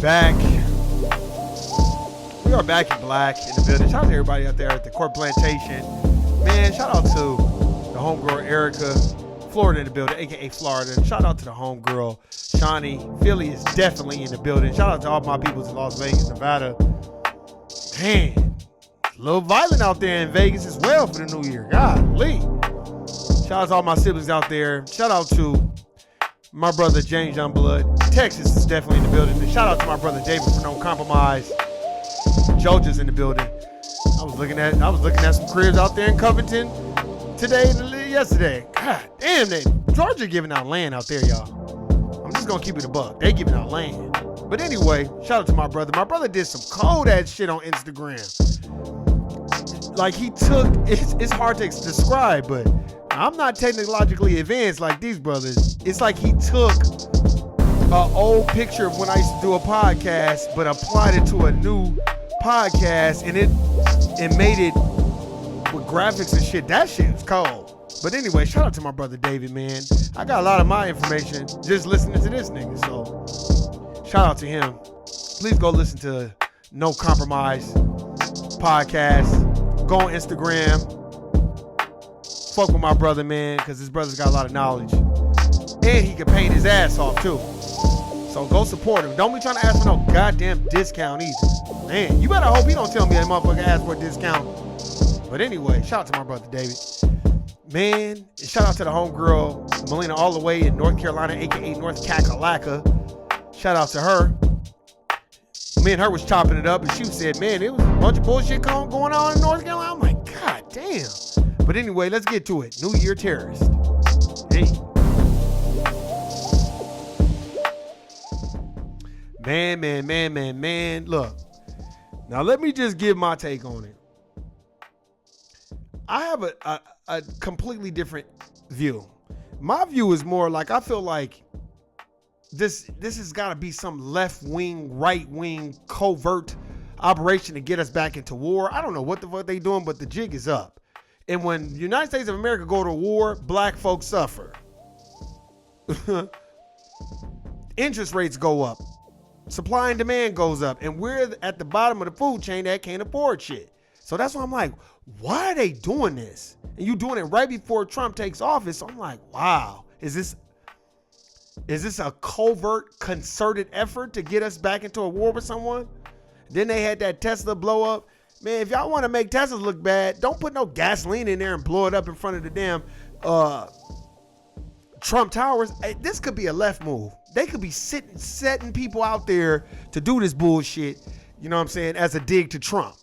back. We are back in black in the building. Shout out to everybody out there at the Court Plantation. Man, shout out to the homegirl Erica. Florida in the building, a.k.a. Florida. And shout out to the homegirl Shawnee. Philly is definitely in the building. Shout out to all my peoples in Las Vegas, Nevada. Man, a little violent out there in Vegas as well for the new year. Golly. Shout out to all my siblings out there. Shout out to my brother James Youngblood. Texas is definitely in the building. And shout out to my brother David for No Compromise. Georgia's in the building. I was looking at some cribs out there in Covington today and yesterday. God damn, Georgia giving out land out there, y'all. I'm just gonna keep it a buck. They giving out land. But anyway, shout out to my brother. My brother did some cold ass shit on Instagram. Like he took, it's hard to describe, but I'm not technologically advanced like these brothers. It's like he took an old picture of when I used to do a podcast, but applied it to a new podcast, and it made it with graphics and shit. That shit is cold. But anyway, shout out to my brother David, man. I got a lot of my information just listening to this nigga. So shout out to him. Please go listen to No Compromise podcast. Go on Instagram. Fuck with my brother, man, because his brother's got a lot of knowledge. And he can paint his ass off too. So go support him. Don't be trying to ask for no goddamn discount either. Man, you better hope he don't tell me that motherfucker asked for a discount. But anyway, shout out to my brother David. Man, shout out to the homegirl, Melina, all the way in North Carolina, a.k.a. North Kakalaka. Shout out to her. Me and her was chopping it up, and she said, man, it was a bunch of bullshit going on in North Carolina. I'm like, God damn. But anyway, let's get to it. New Year terrorist. Hey. Man. Look, now let me just give my take on it. I have a completely different view. My view is more like, I feel like this has got to be some left-wing, right-wing covert operation to get us back into war. I don't know what the fuck they doing, but the jig is up. And when the United States of America go to war, black folks suffer. Interest rates go up. Supply and demand goes up. And we're at the bottom of the food chain that can't afford shit. So that's why I'm like, why are they doing this? And you doing it right before Trump takes office. So I'm like, wow, is this a covert, concerted effort to get us back into a war with someone? Then they had that Tesla blow up. Man, if y'all want to make Teslas look bad, don't put no gasoline in there and blow it up in front of the damn Trump Towers. Hey, this could be a left move. They could be setting people out there to do this bullshit, you know what I'm saying, as a dig to Trump.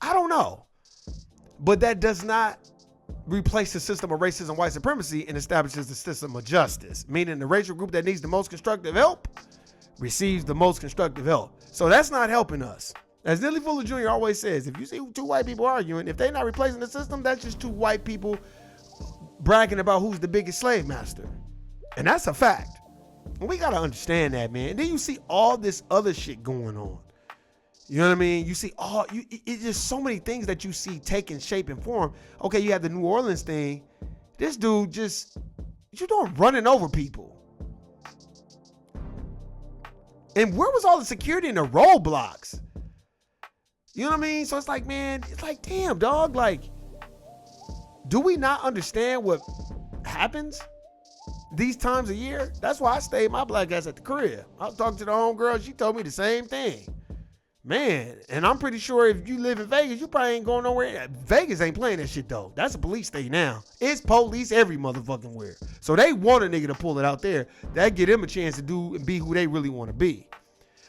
I don't know. But that does not replace the system of racism, white supremacy, and establishes the system of justice, meaning the racial group that needs the most constructive help receives the most constructive help. So that's not helping us. As Neely Fuller Jr. always says, if you see two white people arguing, if they're not replacing the system, that's just two white people bragging about who's the biggest slave master. And that's a fact. And we got to understand that, man. And then you see all this other shit going on. You know what I mean? You see it's just so many things that you see taking shape and form. Okay, you have the New Orleans thing. This dude running over people. And where was all the security and the roadblocks? You know what I mean? So it's like, man, it's like, damn, dog. Like, do we not understand what happens these times of year? That's why I stayed my black ass at the crib. I was talking to the homegirl. She told me the same thing. Man, and I'm pretty sure if you live in Vegas, you probably ain't going nowhere. Vegas ain't playing that shit, though. That's a police state now. It's police every motherfucking where. So they want a nigga to pull it out there. That give them a chance to do and be who they really want to be.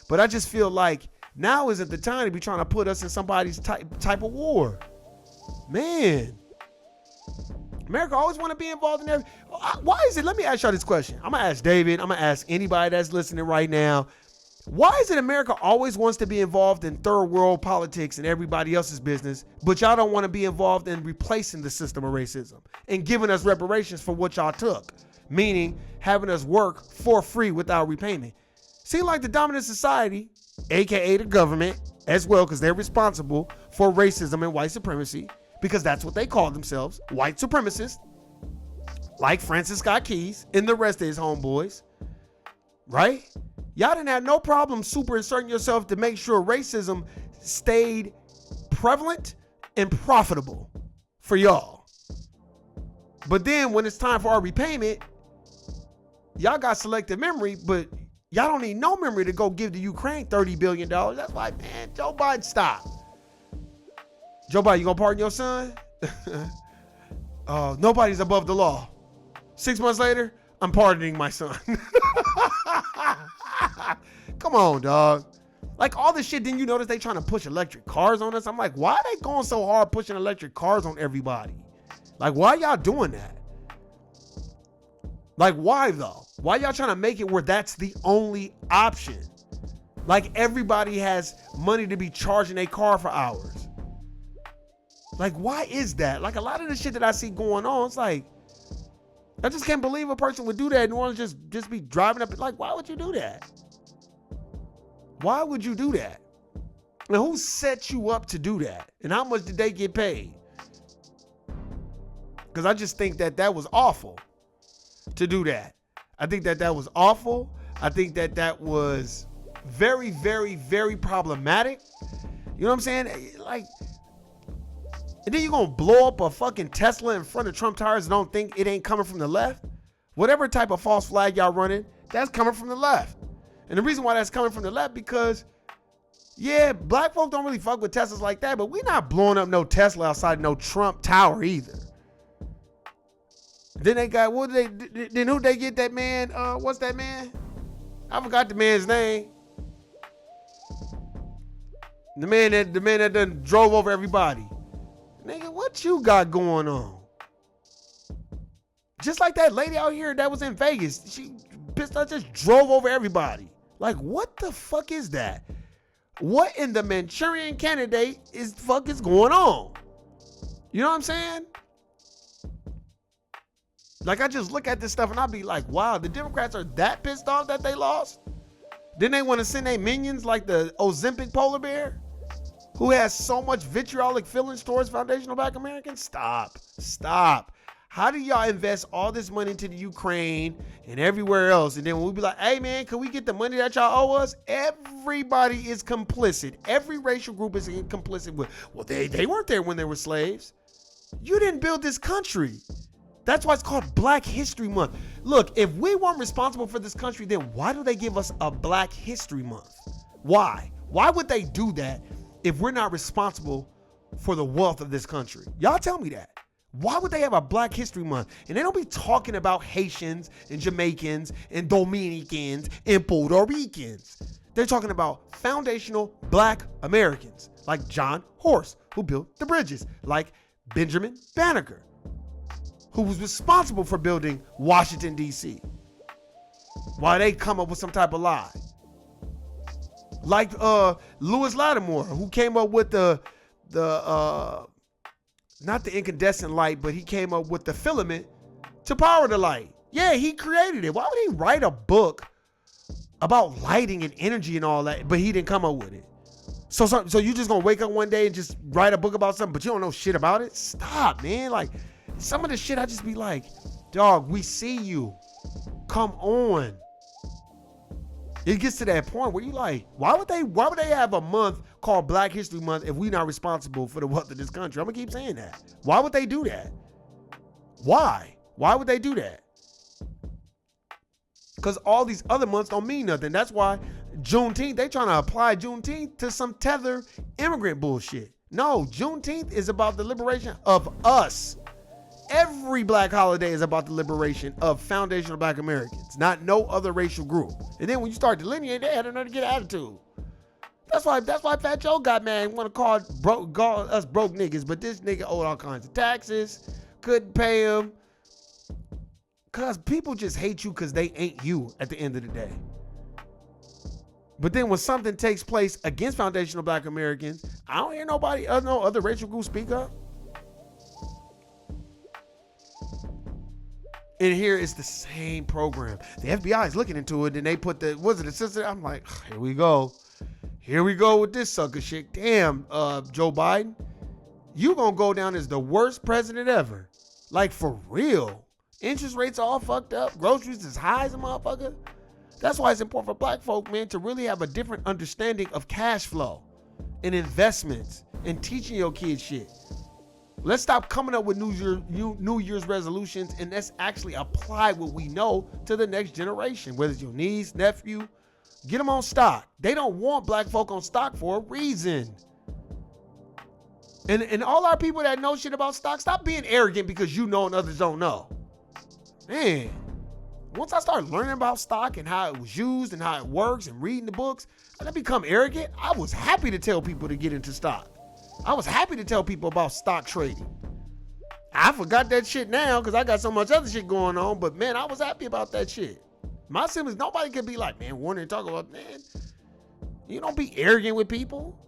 But I just feel like now isn't the time to be trying to put us in somebody's type of war. Man. America always want to be involved in everything. Why is it? Let me ask y'all this question. I'm going to ask David. I'm going to ask anybody that's listening right now. Why is it America always wants to be involved in third world politics and everybody else's business, but y'all don't want to be involved in replacing the system of racism and giving us reparations for what y'all took, meaning having us work for free without repayment? Seem like the dominant society, aka the government as well, because they're responsible for racism and white supremacy, because that's what they call themselves, white supremacists, like Francis Scott Keys and the rest of his homeboys, right? Y'all didn't have no problem super inserting yourself to make sure racism stayed prevalent and profitable for y'all. But then when it's time for our repayment, y'all got selective memory, but y'all don't need no memory to go give the Ukraine $30 billion. That's why, man, Joe Biden, stop. Joe Biden, you gonna pardon your son? Nobody's above the law. 6 months later, I'm pardoning my son. Come on, dog. Like all this shit, didn't you notice they trying to push electric cars on us? I'm like, why are they going so hard pushing electric cars on everybody? Like, why y'all doing that? Like, why though? Why y'all trying to make it where that's the only option? Like everybody has money to be charging a car for hours. Like, why is that? Like a lot of the shit that I see going on, it's like, I just can't believe a person would do that and want to just be driving up. Like, why would you do that? Why would you do that? And who set you up to do that? And how much did they get paid? Because I just think that that was awful to do that. I think that that was awful. I think that that was very, very, very problematic. You know what I'm saying? Like, and then you're going to blow up a fucking Tesla in front of Trump Towers and don't think it ain't coming from the left? Whatever type of false flag y'all running, that's coming from the left. And the reason why that's coming from the left, because, yeah, black folk don't really fuck with Teslas like that, but we not blowing up no Tesla outside no Trump Tower either. Then they got, then who they get that man, what's that man? I forgot the man's name. The man that done drove over everybody. Nigga, what you got going on? Just like that lady out here that was in Vegas. She pissed off, just drove over everybody. Like, what the fuck is that? What in the Manchurian Candidate is going on? You know what I'm saying? Like, I just look at this stuff and I'll be like, wow, the Democrats are that pissed off that they lost? Then they want to send their minions like the Ozempic polar bear, who has so much vitriolic feelings towards foundational black Americans? Stop. How do y'all invest all this money into the Ukraine and everywhere else? And then when we be like, hey man, can we get the money that y'all owe us? Everybody is complicit. Every racial group is complicit with, well, they weren't there when they were slaves. You didn't build this country. That's why it's called Black History Month. Look, if we weren't responsible for this country, then why do they give us a Black History Month? Why? Why would they do that if we're not responsible for the wealth of this country? Y'all tell me that. Why would they have a Black History Month? And they don't be talking about Haitians and Jamaicans and Dominicans and Puerto Ricans. They're talking about foundational black Americans like John Horse, who built the bridges, like Benjamin Banneker, who was responsible for building Washington, D.C. Why they come up with some type of lie? Like Lewis Lattimore, who came up with the not the incandescent light, but he came up with the filament to power the light. Yeah, he created it. Why would he write a book about lighting and energy and all that, but he didn't come up with it? So you just gonna wake up one day and just write a book about something, but you don't know shit about it? Stop, man. Like, some of the shit I just be like, dog, we see you. Come on. It gets to that point where you like, why would they have a month called Black History Month if we not responsible for the wealth of this country? I'm gonna keep saying that. Why would they do that? Why would they do that? Because all these other months don't mean nothing. That's why Juneteenth, they trying to apply Juneteenth to some tether immigrant bullshit. No, Juneteenth is about the liberation of us. Every black holiday is about the liberation of foundational black Americans, not no other racial group. And then when you start delineating, they had another good attitude. That's why Fat Joe got mad and want to call us broke niggas, but this nigga owed all kinds of taxes, couldn't pay them. Cause people just hate you because they ain't you at the end of the day. But then when something takes place against foundational black Americans, I don't hear nobody, no other racial group speak up. And here it's the same program. The FBI is looking into it, and they put the assistant? I'm like, here we go. Here we go with this sucker shit. Damn, Joe Biden, you gonna go down as the worst president ever. Like, for real. Interest rates all fucked up. Groceries as high as a motherfucker. That's why it's important for black folk, man, to really have a different understanding of cash flow and investments and teaching your kids shit. Let's stop coming up with New Year's resolutions, and let's actually apply what we know to the next generation, whether it's your niece, nephew. Get them on stock. They don't want black folk on stock for a reason. And all our people that know shit about stock, stop being arrogant because you know and others don't know. Man, once I started learning about stock and how it was used and how it works and reading the books, I didn't become arrogant. I was happy to tell people to get into stock. I was happy to tell people about stock trading. I forgot that shit now because I got so much other shit going on, but man, I was happy about that shit. My siblings, nobody could be like, man, Warner talk about, man, you don't be arrogant with people.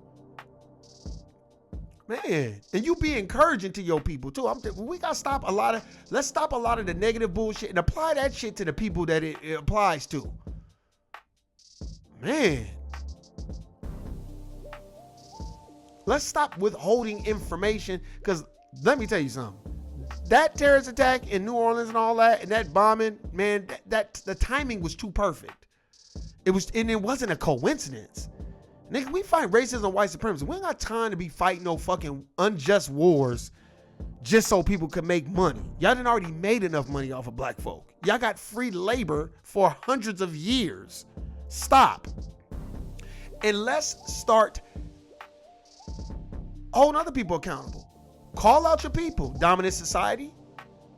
Man, and you be encouraging to your people too. We gotta stop let's stop a lot of the negative bullshit and apply that shit to the people that it applies to. Man. Let's stop withholding information, because let me tell you something. That terrorist attack in New Orleans and all that, and that bombing, man, that the timing was too perfect. It wasn't a coincidence. Nigga, we fight racism and white supremacy. We ain't got time to be fighting no fucking unjust wars just so people can make money. Y'all done already made enough money off of black folk. Y'all got free labor for hundreds of years. Stop. And let's start holding other people accountable. Call out your people. Dominant society.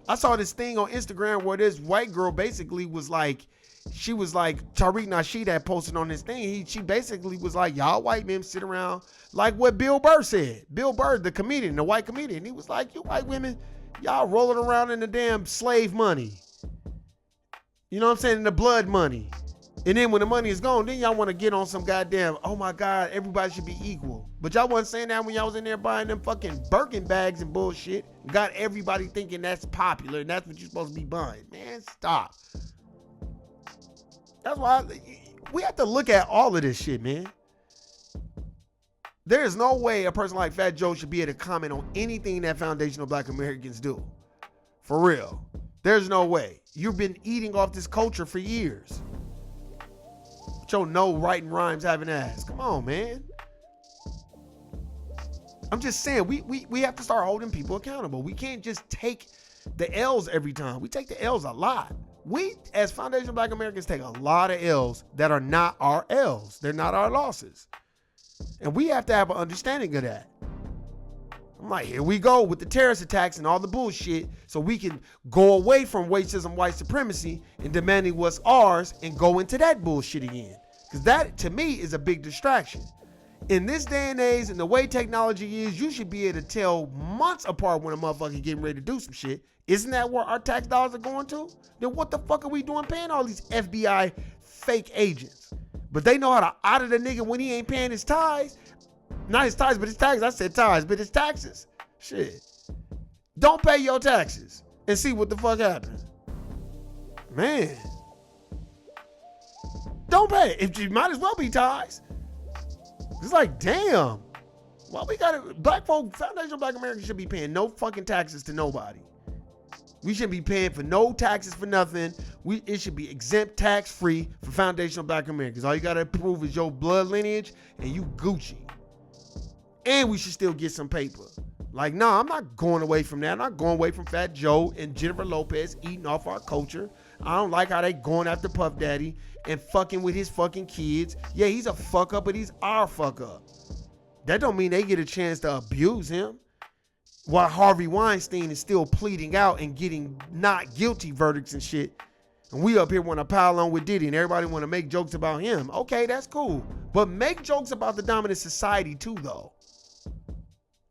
I saw this thing on Instagram where this white girl basically was like, she was like, Tariq Nasheed had posted on this thing. She basically was like, y'all white men sit around like what Bill Burr said. Bill Burr, the comedian, the white comedian. He was like, you white women, y'all rolling around in the damn slave money. You know what I'm saying? In the blood money. And then when the money is gone, then y'all want to get on some goddamn, oh my God, everybody should be equal. But y'all wasn't saying that when y'all was in there buying them fucking Birkin bags and bullshit. Got everybody thinking that's popular and that's what you're supposed to be buying. Man, stop. That's why we have to look at all of this shit, man. There is no way a person like Fat Joe should be able to comment on anything that foundational black Americans do. For real. There's no way. You've been eating off this culture for years. But your no writing rhymes having ass. Come on, man. I'm just saying, we have to start holding people accountable. We can't just take the L's every time. We take the L's a lot. We, as foundational black Americans, take a lot of L's that are not our L's. They're not our losses. And we have to have an understanding of that. I'm like, here we go with the terrorist attacks and all the bullshit so we can go away from racism, white supremacy, and demanding what's ours and go into that bullshit again. Because that, to me, is a big distraction. In this day and age and the way technology is, you should be able to tell months apart when a motherfucker getting ready to do some shit. Isn't that where our tax dollars are going to? Then what the fuck are we doing paying all these FBI fake agents? But they know how to audit a nigga when he ain't paying his tithes. Not his tithes, but his taxes. I said tithes, but his taxes. Shit. Don't pay your taxes and see what the fuck happens. Man. Don't pay. If you might as well be tithes. It's like, damn. Why we gotta, black folk, foundational black Americans should be paying no fucking taxes to nobody. We shouldn't be paying for no taxes for nothing. It should be exempt, tax-free for foundational black Americans. All you gotta prove is your blood lineage and you Gucci. And we should still get some paper. Like, nah, I'm not going away from that. I'm not going away from Fat Joe and Jennifer Lopez eating off our culture. I don't like how they going after Puff Daddy and fucking with his fucking kids. Yeah, he's a fuck up, but he's our fuck up. That don't mean they get a chance to abuse him. While Harvey Weinstein is still pleading out and getting not guilty verdicts and shit. And we up here want to pile on with Diddy and everybody want to make jokes about him. Okay, that's cool. But make jokes about the dominant society too, though.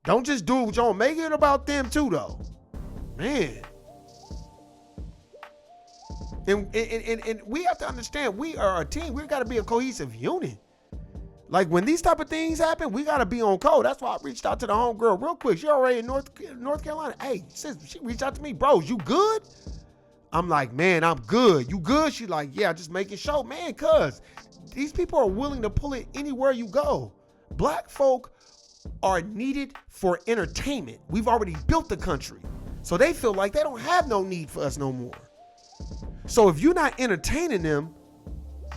Don't just do it with your own. Make it about them too, though. Man. And we have to understand, we are a team. We got to be a cohesive unit. Like when these type of things happen, we got to be on code. That's why I reached out to the homegirl real quick. She already in North Carolina. Hey, sis, she reached out to me. Bro, you good? I'm like, man, I'm good. You good? She like, yeah, just making sure. Man, cuz these people are willing to pull it anywhere you go. Black folk are needed for entertainment. We've already built the country. So they feel like they don't have no need for us no more. So if you're not entertaining them,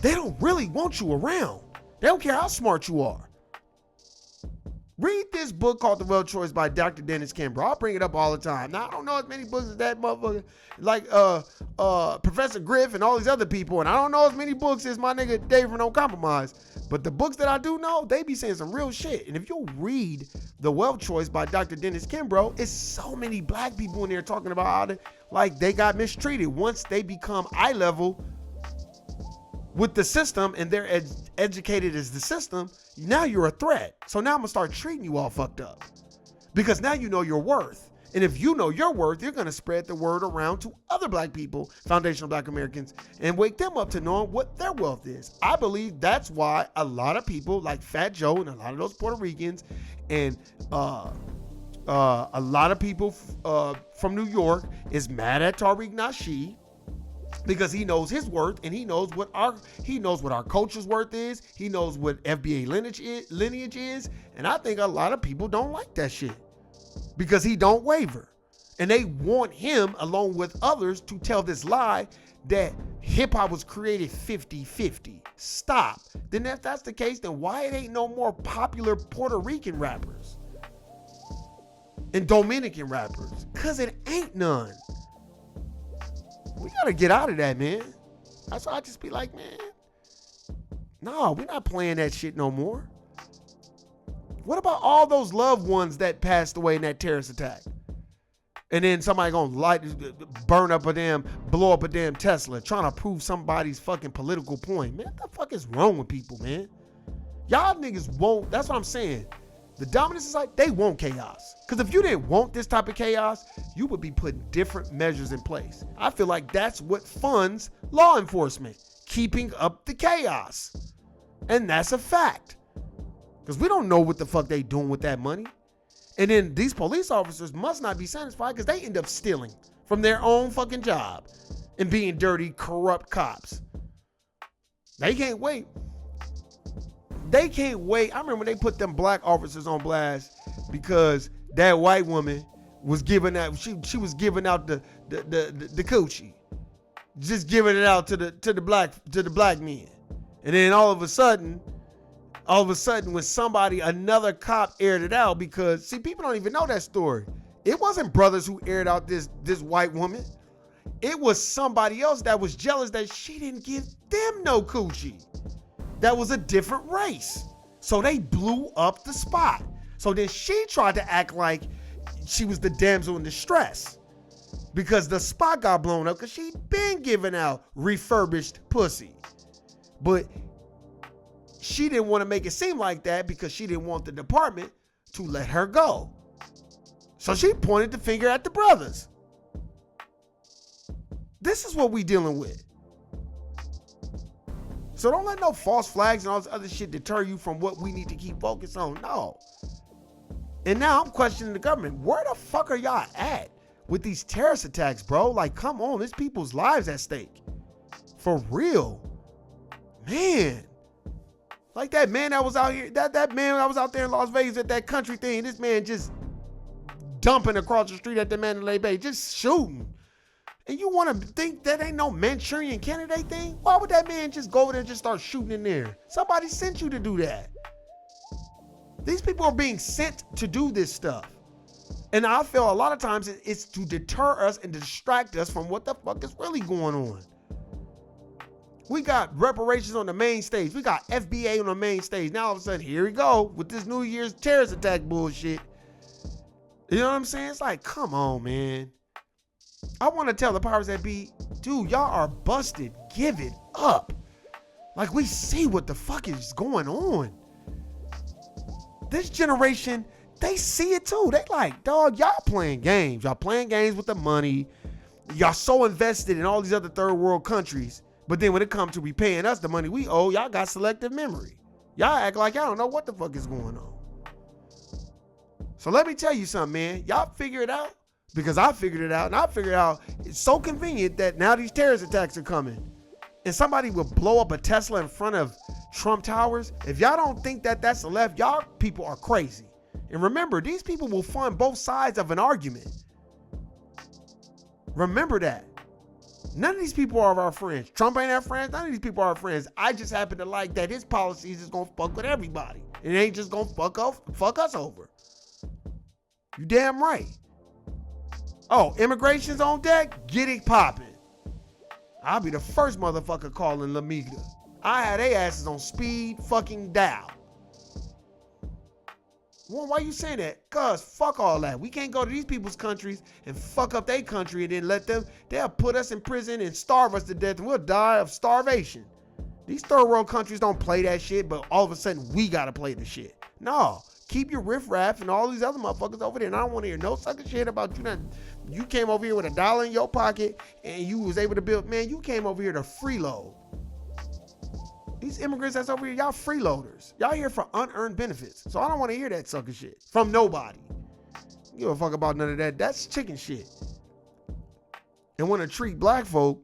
they don't really want you around. They don't care how smart you are. Read this book called The Wealth Choice by Dr. Dennis Kimbro. I'll bring it up all the time. Now, I don't know as many books as that motherfucker, like Professor Griff and all these other people, and I don't know as many books as my nigga Dave from No Compromise. But the books that I do know, they be saying some real shit. And if you read The Wealth Choice by Dr. Dennis Kimbro, it's so many black people in there talking about how they got mistreated once they become eye level with the system and they're educated as the system. Now you're a threat. So now I'm gonna start treating you all fucked up because now you know your worth. And if you know your worth, you're gonna spread the word around to other black people, foundational black Americans, and wake them up to knowing what their wealth is. I believe that's why a lot of people like Fat Joe and a lot of those Puerto Ricans and a lot of people from New York is mad at Tariq Nasheed, because he knows his worth and he knows what our culture's worth is. He knows what FBA lineage is. And I think a lot of people don't like that shit because he don't waver. And they want him, along with others, to tell this lie that hip hop was created 50-50. Stop. Then if that's the case, then why it ain't no more popular Puerto Rican rappers and Dominican rappers? Cause it ain't none. We gotta get out of that, man. That's why I just be like, man, no, we're not playing that shit no more. What about all those loved ones that passed away in that terrorist attack? And then somebody gonna blow up a damn Tesla trying to prove somebody's fucking political point. Man, what the fuck is wrong with people, man? Y'all niggas won't, that's what I'm saying. The dominant society, they want chaos. Because if you didn't want this type of chaos, you would be putting different measures in place. I feel like that's what funds law enforcement, keeping up the chaos. And that's a fact. Because we don't know what the fuck they doing with that money. And then these police officers must not be satisfied because they end up stealing from their own fucking job and being dirty, corrupt cops. They can't wait. They can't wait. I remember when they put them black officers on blast because that white woman was giving out. She was giving out the coochie, just giving it out to the black men. And then all of a sudden, when another cop aired it out, because see, people don't even know that story. It wasn't brothers who aired out this white woman. It was somebody else that was jealous that she didn't give them no coochie. That was a different race. So they blew up the spot. So then she tried to act like she was the damsel in distress because the spot got blown up because she'd been giving out refurbished pussy. But she didn't want to make it seem like that because she didn't want the department to let her go. So she pointed the finger at the brothers. This is what we dealing with. So don't let no false flags and all this other shit deter you from what we need to keep focused on. No. And now I'm questioning the government. Where the fuck are y'all at with these terrorist attacks, bro? Like, come on, there's people's lives at stake. For real. Man. Like that man that was out here, that man that was out there in Las Vegas at that country thing, this man just dumping across the street at the Mandalay Bay, just shooting. And you want to think that ain't no Manchurian candidate thing? Why would that man just go over there and just start shooting in there? Somebody sent you to do that. These people are being sent to do this stuff. And I feel a lot of times it's to deter us and distract us from what the fuck is really going on. We got reparations on the main stage. We got FBA on the main stage. Now all of a sudden, here we go with this New Year's terrorist attack bullshit. You know what I'm saying? It's like, come on, man. I want to tell the powers that be, dude, y'all are busted. Give it up. Like, we see what the fuck is going on. This generation, they see it too. They like, dog, y'all playing games. Y'all playing games with the money. Y'all so invested in all these other third world countries. But then when it comes to repaying us the money we owe, y'all got selective memory. Y'all act like y'all don't know what the fuck is going on. So let me tell you something, man. Y'all figure it out. Because I figured it out, and I figured out it's so convenient that now these terrorist attacks are coming. And somebody will blow up a Tesla in front of Trump Towers. If y'all don't think that that's the left, y'all people are crazy. And remember, these people will fund both sides of an argument. Remember that. None of these people are our friends. Trump ain't our friends. None of these people are our friends. I just happen to like that his policies is gonna fuck with everybody. It ain't just gonna fuck us over. You damn right. Oh, immigration's on deck? Get it popping. I'll be the first motherfucker calling Lamigda. I had they asses on speed fucking dial. Well, why you saying that? Cuz fuck all that. We can't go to these people's countries and fuck up their country and then let them, they'll put us in prison and starve us to death and we'll die of starvation. These third world countries don't play that shit, but all of a sudden we gotta play the shit. No, keep your riffraff and all these other motherfuckers over there. And I don't want to hear no sucker shit about you. You came over here with $1 in your pocket and you was able to build, man, you came over here to freeload. These immigrants that's over here, y'all freeloaders. Y'all here for unearned benefits. So I don't want to hear that sucker shit from nobody. You give a fuck about none of that. That's chicken shit. And want to treat black folk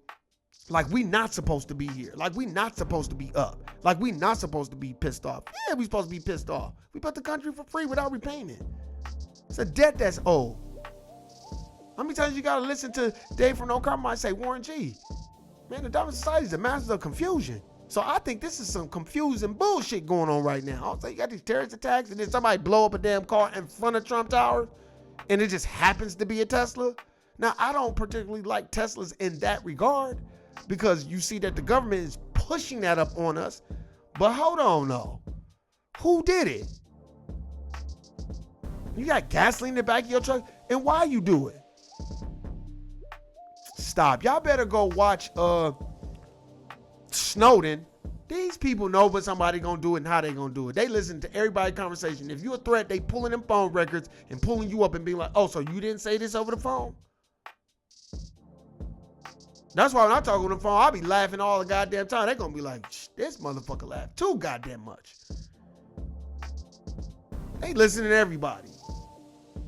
like we not supposed to be here. Like we not supposed to be up. Like we not supposed to be pissed off. Yeah, we supposed to be pissed off. We put the country for free without repayment. It's a debt that's owed. How many times you got to listen to Dave from No Compromise say, Warren G, man, the Diamond Society is the masters of confusion. So I think this is some confusing bullshit going on right now. Also, you got these terrorist attacks and then somebody blow up a damn car in front of Trump Tower and it just happens to be a Tesla. Now, I don't particularly like Teslas in that regard because you see that the government is pushing that up on us. But hold on, though. Who did it? You got gasoline in the back of your truck? And why you do it? Stop. Y'all better go watch Snowden. These people know what somebody gonna do it and how they gonna do it. They listen to everybody's conversation. If you a threat, they pulling them phone records and pulling you up and being like, oh, so you didn't say this over the phone? That's why when I talk on the phone, I'll be laughing all the goddamn time. They gonna be like, this motherfucker laughed too goddamn much. They listening to everybody.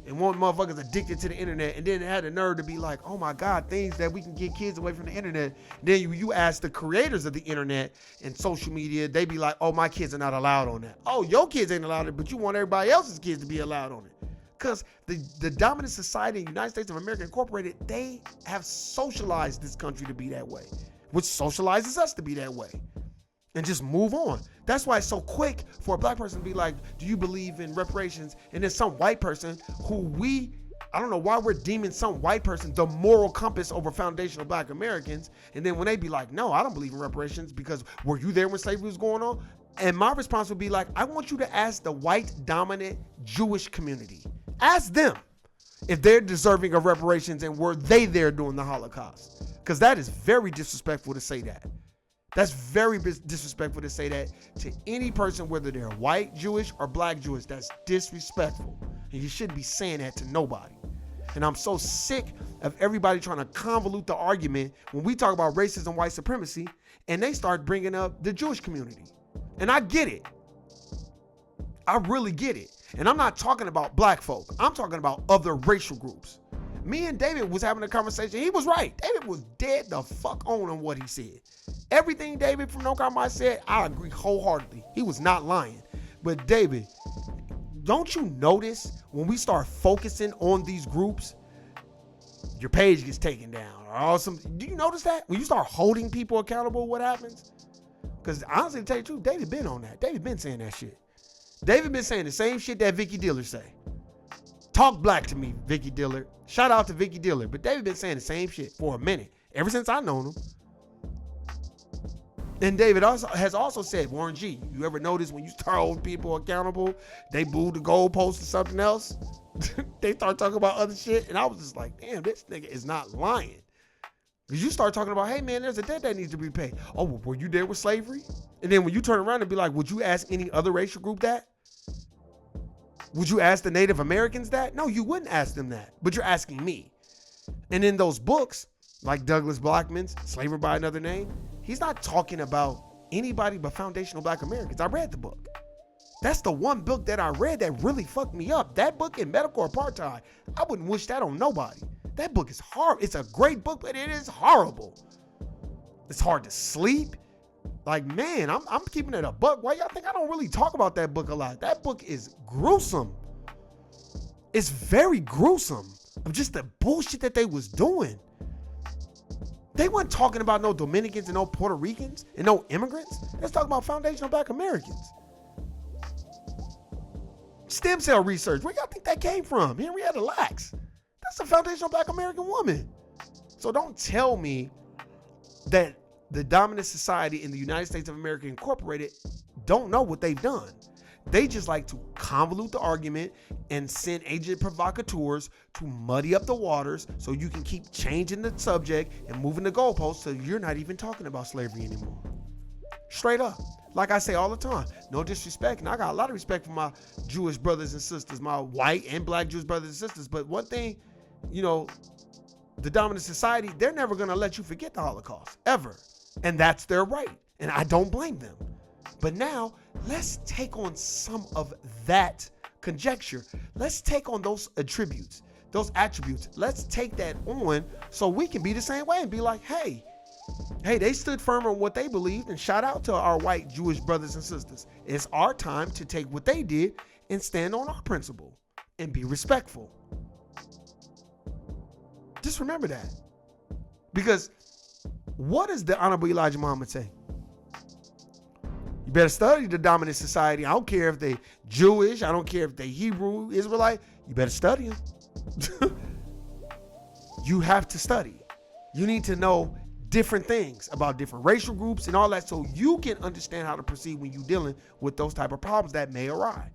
And one motherfucker's addicted to the internet and then had the nerve to be like, oh my God, things that we can get kids away from the internet. Then you ask the creators of the internet and social media, they be like, oh, my kids are not allowed on that. Oh, your kids ain't allowed it, but you want everybody else's kids to be allowed on it. Because the dominant society in the United States of America Incorporated, they have socialized this country to be that way, which socializes us to be that way. And just move on. That's why it's so quick for a black person to be like, do you believe in reparations? And then some white person who I don't know why we're deeming some white person the moral compass over foundational black Americans. And then when they be like, no, I don't believe in reparations because were you there when slavery was going on? And my response would be like, I want you to ask the white dominant Jewish community. Ask them if they're deserving of reparations and were they there during the Holocaust? Because that is very disrespectful to say that. That's very disrespectful to say that to any person, whether they're white Jewish or black Jewish. That's disrespectful. And you shouldn't be saying that to nobody. And I'm so sick of everybody trying to convolute the argument when we talk about racism, white supremacy, and they start bringing up the Jewish community. And I get it. I really get it. And I'm not talking about black folk. I'm talking about other racial groups. Me and David was having a conversation. He was right. David was dead the fuck on what he said. Everything David from No Compromise said, I agree wholeheartedly. He was not lying. But David, don't you notice when we start focusing on these groups, your page gets taken down? Do you notice that? When you start holding people accountable, what happens? Because honestly, to tell you the truth, David been on that. David been saying that shit. David been saying the same shit that Vicky Diller say. Talk black to me, Vicky Diller. Shout out to Vicky Diller. But David been saying the same shit for a minute, ever since I known him. And David has also said, Warren G, you ever notice when you start holding people accountable, they boo the goalpost or something else? They start talking about other shit. And I was just like, damn, this nigga is not lying. Because you start talking about, hey, man, there's a debt that needs to be paid. Oh, well, were you there with slavery? And then when you turn around and be like, would you ask any other racial group that? Would you ask the Native Americans that? No, you wouldn't ask them that. But you're asking me. And in those books, like Douglas Blackmon's Slavery by Another Name, he's not talking about anybody but foundational black Americans. I read the book. That's the one book that I read that really fucked me up. That book in Medical Apartheid, I wouldn't wish that on nobody. That book is horrible. It's a great book, but it is horrible. It's hard to sleep. Like, man, I'm keeping it a buck. Why y'all think I don't really talk about that book a lot? That book is gruesome. It's very gruesome of just the bullshit that they was doing. They weren't talking about no Dominicans and no Puerto Ricans and no immigrants. Let's talk about foundational Black Americans. Stem cell research, where y'all think that came from? Henrietta Lacks. That's a foundational Black American woman. So don't tell me that the dominant society in the United States of America Incorporated don't know what they've done. They just like to convolute the argument and send agent provocateurs to muddy up the waters so you can keep changing the subject and moving the goalposts so you're not even talking about slavery anymore. Straight up. Like I say all the time, no disrespect, and I got a lot of respect for my Jewish brothers and sisters, my white and Black Jewish brothers and sisters, but one thing, the dominant society, they're never going to let you forget the Holocaust, ever. And that's their right, and I don't blame them. But now, let's take on some of that conjecture. Let's take on those attributes. Let's take that on so we can be the same way and be like, hey, they stood firm on what they believed, and shout out to our white Jewish brothers and sisters. It's our time to take what they did and stand on our principle and be respectful. Just remember that. Because what does the Honorable Elijah Muhammad say? You better study the dominant society. I don't care if they Jewish. I don't care if they Hebrew, Israelite. You better study them. You have to study. You need to know different things about different racial groups and all that so you can understand how to proceed when you're dealing with those type of problems that may arise.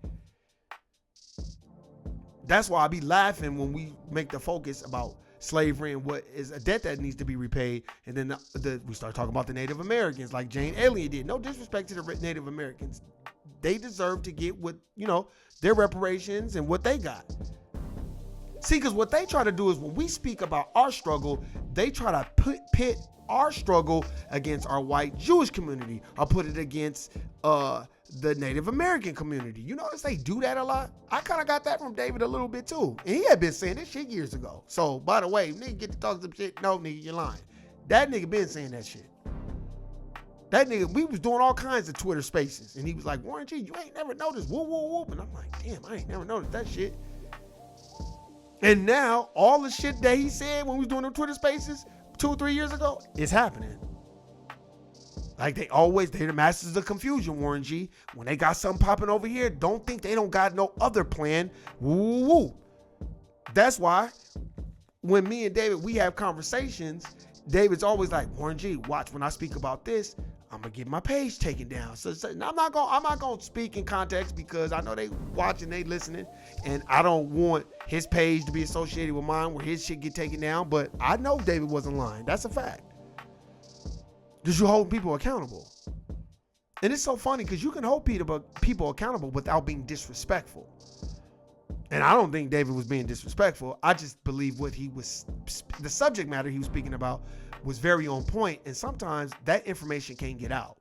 That's why I be laughing when we make the focus about slavery and what is a debt that needs to be repaid, and then we start talking about the Native Americans like Jane Elliott did. No disrespect to the Native Americans. They deserve to get what, their reparations and what they got. See, because what they try to do is when we speak about our struggle, they try to pit our struggle against our white Jewish community or put it against the Native American community. You notice they do that a lot? I kind of got that from David a little bit too. And he had been saying this shit years ago. So, by the way, nigga get to talk some shit. No, nigga, you're lying. That nigga been saying that shit. That nigga, we was doing all kinds of Twitter spaces. And he was like, Warren G, you ain't never noticed. Whoop, whoop, whoop. And I'm like, damn, I ain't never noticed that shit. And now, all the shit that he said when we was doing them Twitter spaces 2 or 3 years ago is happening. Like they're the masters of confusion, Warren G. When they got something popping over here, don't think they don't got no other plan. Woo woo. That's why when me and David, we have conversations, David's always like, Warren G, watch when I speak about this, I'm gonna get my page taken down. So I'm not gonna speak in context because I know they watching, they listening, and I don't want his page to be associated with mine where his shit get taken down. But I know David wasn't lying. That's a fact. Because you hold people accountable. And it's so funny because you can hold people accountable without being disrespectful. And I don't think David was being disrespectful. I just believe the subject matter he was speaking about was very on point. And sometimes that information can't get out.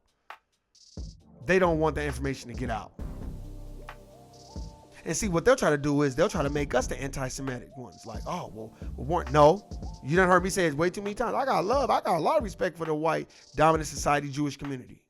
They don't want that information to get out. And see, what they'll try to do is they'll try to make us the anti-Semitic ones. Like, oh, well, Warren, no. You done heard me say it way too many times. I got a lot of respect for the white dominant society Jewish community.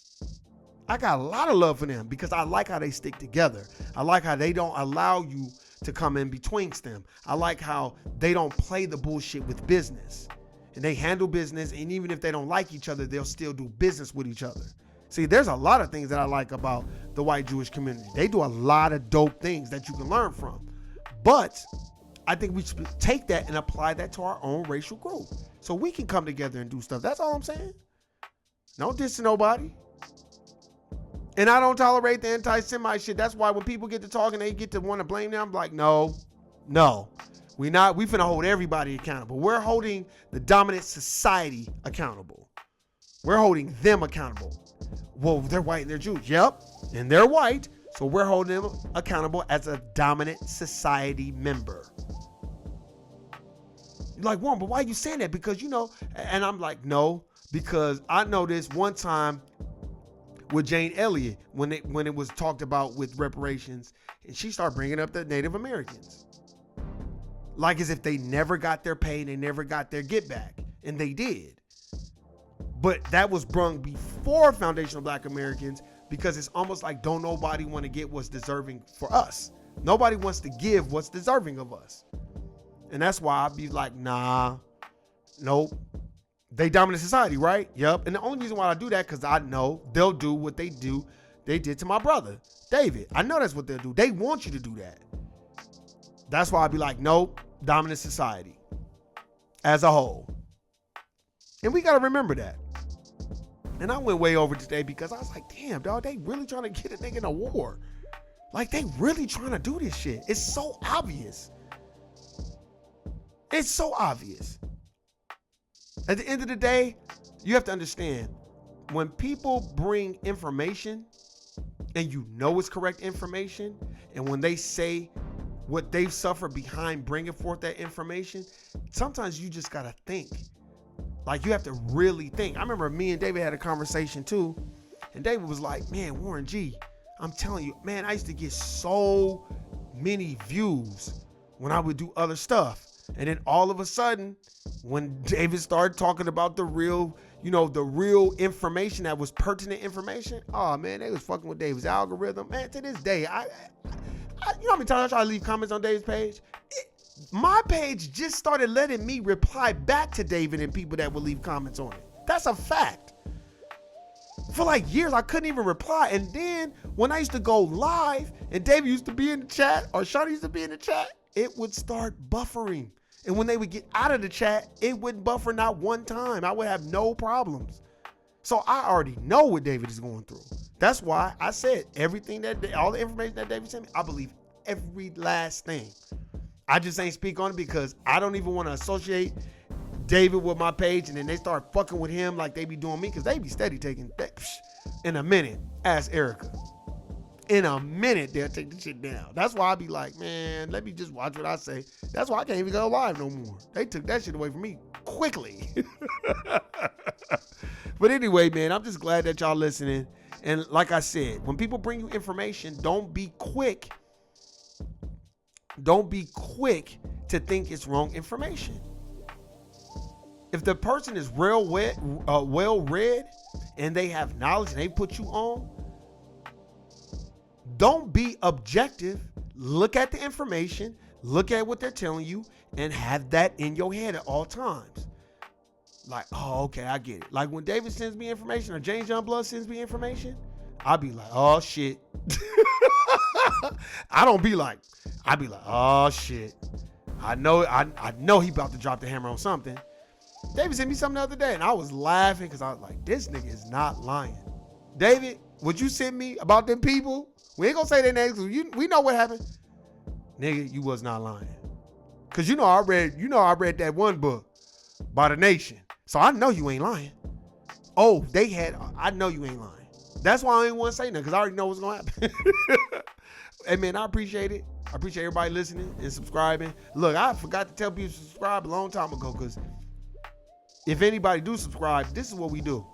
I got a lot of love for them because I like how they stick together. I like how they don't allow you to come in betwixt them. I like how they don't play the bullshit with business. And they handle business, and even if they don't like each other, they'll still do business with each other. See, there's a lot of things that I like about the white Jewish community. They do a lot of dope things that you can learn from. But I think we should take that and apply that to our own racial group so we can come together and do stuff. That's all I'm saying. Don't diss nobody. And I don't tolerate the anti-Semite shit. That's why when people get to talking, they get to want to blame them. I'm like, no. We finna hold everybody accountable. We're holding the dominant society accountable. We're holding them accountable. Well, they're white and they're Jews. Yep. And they're white. So we're holding them accountable as a dominant society member. You're like, Warren, but why are you saying that? Because, and I'm like, no, because I know this one time with Jane Elliott when it was talked about with reparations, and she started bringing up the Native Americans. Like as if they never got their pay and they never got their get back. And they did. But that was brung before foundational Black Americans because it's almost like don't nobody want to get what's deserving for us. Nobody wants to give what's deserving of us. And that's why I'd be like, nah, nope. They dominant society, right? Yep. And the only reason why I do that, because I know they'll do what they did to my brother, David. I know that's what they'll do. They want you to do that. That's why I'd be like, nope, dominant society as a whole. And we got to remember that. And I went way over today because I was like, damn, dog, they really trying to get a nigga in a war. Like, they really trying to do this shit. It's so obvious. It's so obvious. At the end of the day, you have to understand, when people bring information and you know it's correct information, and when they say what they've suffered behind bringing forth that information, sometimes you just got to think. Like, you have to really think. I remember me and David had a conversation too, and David was like, man, Warren G, I'm telling you, man, I used to get so many views when I would do other stuff. And then all of a sudden, when David started talking about the real information that was pertinent information, oh man, they was fucking with David's algorithm. Man, to this day, I you know how many times I try to leave comments on David's page? My page just started letting me reply back to David and people that would leave comments on it. That's a fact. For like years, I couldn't even reply. And then when I used to go live and David used to be in the chat or Shawnee used to be in the chat, it would start buffering. And when they would get out of the chat, it wouldn't buffer not one time. I would have no problems. So I already know what David is going through. That's why I said everything all the information that David sent me, I believe every last thing. I just ain't speak on it because I don't even want to associate David with my page, and then they start fucking with him like they be doing me, because they be steady taking that. In a minute, ask Erica. In a minute, they'll take the shit down. That's why I be like, man, let me just watch what I say. That's why I can't even go live no more. They took that shit away from me quickly. But anyway, man, I'm just glad that y'all listening. And like I said, when people bring you information, don't be quick. Don't be quick to think it's wrong information. If the person is well read and they have knowledge and they put you on, don't be objective. Look at the information, look at what they're telling you, and have that in your head at all times. Like, oh, okay, I get it. Like when David sends me information or James Youngblood sends me information, I'll be like, oh shit. I be like, oh shit. I know he about to drop the hammer on something. David sent me something the other day and I was laughing because I was like, this nigga is not lying. David, what you sent me about them people, we ain't gonna say their names because we know what happened. Nigga, you was not lying. Cause I read that one book by The Nation. So I know you ain't lying. Oh, I know you ain't lying. That's why I ain't want to say nothing, because I already know what's gonna happen. Hey man, I appreciate it. I appreciate everybody listening and subscribing. Look, I forgot to tell people to subscribe a long time ago, because if anybody do subscribe, this is what we do.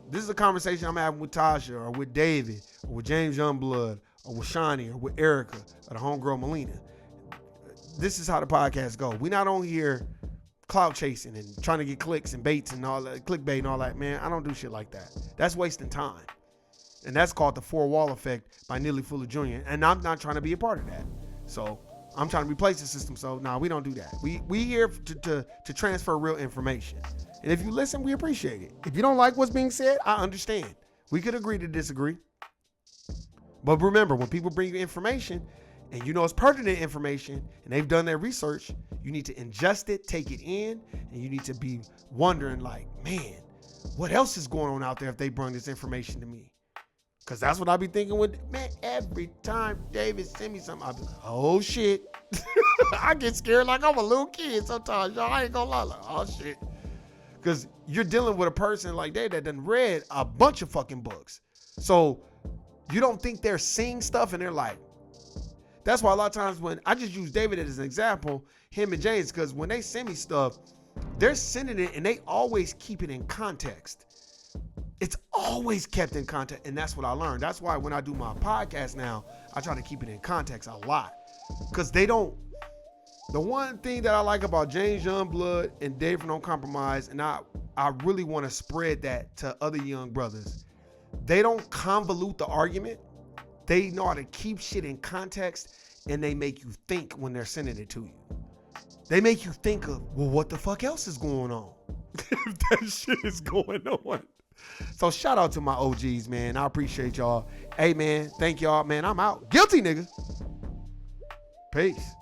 This is a conversation I'm having with Tasha or with David or with James Youngblood or with Shawnee or with Erica or the homegirl Melina. This is how the podcast go. We not on here clout chasing and trying to get clicks and baits and all that, clickbait and all that. Man, I don't do shit like that. That's wasting time. And that's called the four wall effect by Neely Fuller Jr. And I'm not trying to be a part of that. So I'm trying to replace the system. So no, we don't do that. We here to transfer real information. And if you listen, we appreciate it. If you don't like what's being said, I understand. We could agree to disagree. But remember, when people bring you information and you know it's pertinent information and they've done their research, you need to ingest it, take it in, and you need to be wondering like, man, what else is going on out there if they bring this information to me? Because that's what I be thinking with, man, every time David send me something, I be like, oh shit. I get scared like I'm a little kid sometimes, y'all. I ain't gonna lie, like, oh shit. Because you're dealing with a person like David that done read a bunch of fucking books. So you don't think they're seeing stuff and they're like, that's why a lot of times when I just use David as an example, him and James, because when they send me stuff, they're sending it and they always keep it in context. It's always kept in context, and that's what I learned. That's why when I do my podcast now, I try to keep it in context a lot. Because they don't, the one thing that I like about James Youngblood and David Don't Compromise, and I really want to spread that to other young brothers, they don't convolute the argument. They know how to keep shit in context, and they make you think when they're sending it to you. They make you think of, well, what the fuck else is going on? if that shit is going on. So shout out to my OGs, man. I appreciate y'all. Hey, man, thank y'all, man. I'm out. Guilty, niggas. Peace.